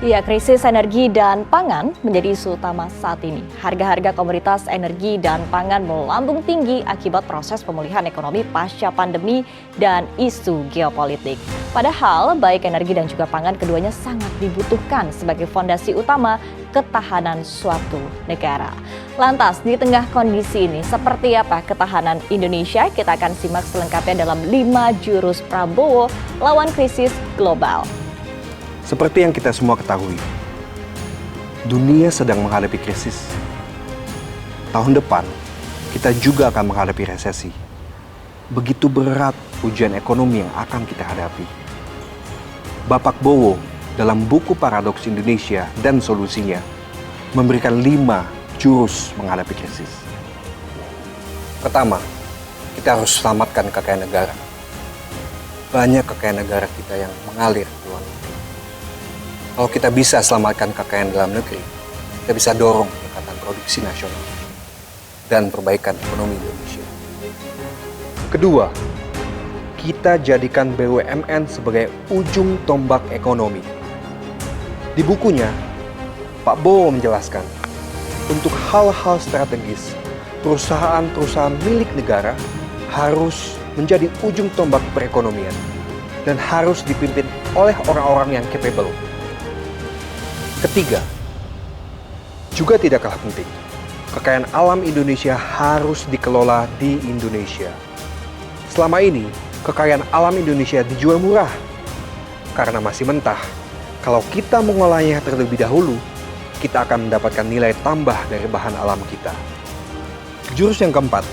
Ya, krisis energi dan pangan menjadi isu utama saat ini. Harga-harga komoditas energi dan pangan melambung tinggi akibat proses pemulihan ekonomi pasca pandemi dan isu geopolitik. Padahal baik energi dan juga pangan keduanya sangat dibutuhkan sebagai fondasi utama ketahanan suatu negara. Lantas, di tengah kondisi ini, seperti apa ketahanan Indonesia? Kita akan simak selengkapnya dalam 5 jurus Prabowo lawan krisis global. Seperti yang kita semua ketahui, dunia sedang menghadapi krisis. Tahun depan, kita juga akan menghadapi resesi. Begitu berat ujian ekonomi yang akan kita hadapi. Bapak Bowo dalam buku Paradoks Indonesia dan Solusinya memberikan 5 jurus menghadapi krisis. Pertama, kita harus selamatkan kekayaan negara. Banyak kekayaan negara kita yang mengalir ke luar negeri. Kalau kita bisa selamatkan kekayaan dalam negeri, kita bisa dorong peningkatan produksi nasional dan perbaikan ekonomi Indonesia. Kedua, kita jadikan BUMN sebagai ujung tombak ekonomi. Di bukunya, Pak Bowo menjelaskan, untuk hal-hal strategis, perusahaan-perusahaan milik negara harus menjadi ujung tombak perekonomian dan harus dipimpin oleh orang-orang yang capable. Ketiga, juga tidak kalah penting, kekayaan alam Indonesia harus dikelola di Indonesia. Selama ini, kekayaan alam Indonesia dijual murah karena masih mentah. Kalau kita mengolahnya terlebih dahulu, kita akan mendapatkan nilai tambah dari bahan alam kita. Jurus yang keempat,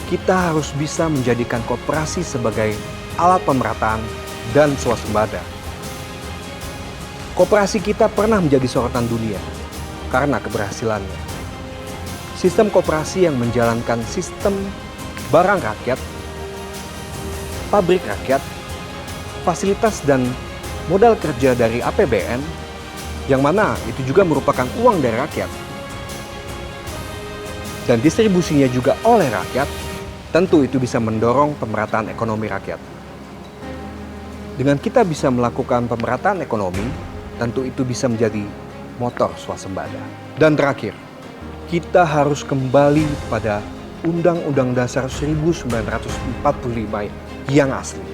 kita harus bisa menjadikan koperasi sebagai alat pemerataan dan swasembada. Koperasi kita pernah menjadi sorotan dunia karena keberhasilannya. Sistem koperasi yang menjalankan sistem barang rakyat, pabrik rakyat, fasilitas dan modal kerja dari APBN, yang mana itu juga merupakan uang dari rakyat, dan distribusinya juga oleh rakyat, tentu itu bisa mendorong pemerataan ekonomi rakyat. Dengan kita bisa melakukan pemerataan ekonomi, tentu itu bisa menjadi motor swasembada. Dan terakhir, kita harus kembali pada Undang-Undang Dasar 1945 yang asli,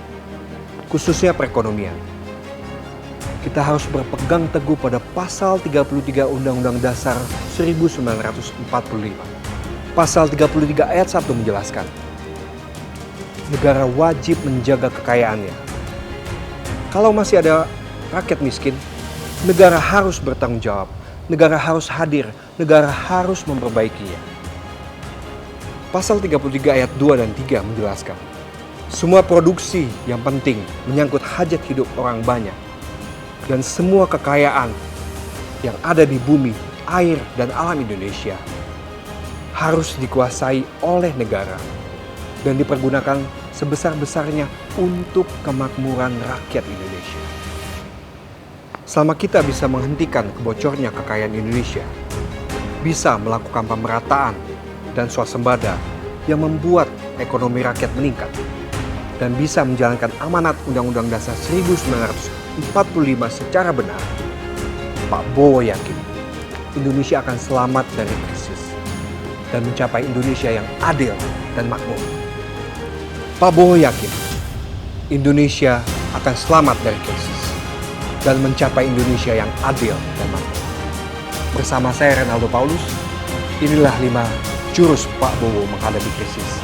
khususnya perekonomian. Kita harus berpegang teguh pada pasal 33 Undang-Undang Dasar 1945. Pasal 33 ayat 1 menjelaskan, negara wajib menjaga kekayaannya. Kalau masih ada rakyat miskin, negara harus bertanggung jawab, negara harus hadir, negara harus memperbaikinya. Pasal 33 ayat 2 dan 3 menjelaskan, semua produksi yang penting menyangkut hajat hidup orang banyak, dan semua kekayaan yang ada di bumi, air, dan alam Indonesia harus dikuasai oleh negara dan dipergunakan sebesar-besarnya untuk kemakmuran rakyat Indonesia. Selama kita bisa menghentikan kebocornya kekayaan Indonesia, bisa melakukan pemerataan dan swasembada yang membuat ekonomi rakyat meningkat, dan bisa menjalankan amanat Undang-Undang Dasar 1945 secara benar, Pak Bowo yakin Indonesia akan selamat dari krisis dan mencapai Indonesia yang adil dan makmur. Pak Bowo yakin Indonesia akan selamat dari krisis dan mencapai Indonesia yang adil dan makmur. Bersama saya Renaldo Paulus, inilah 5 jurus Pak Bowo menghadapi krisis.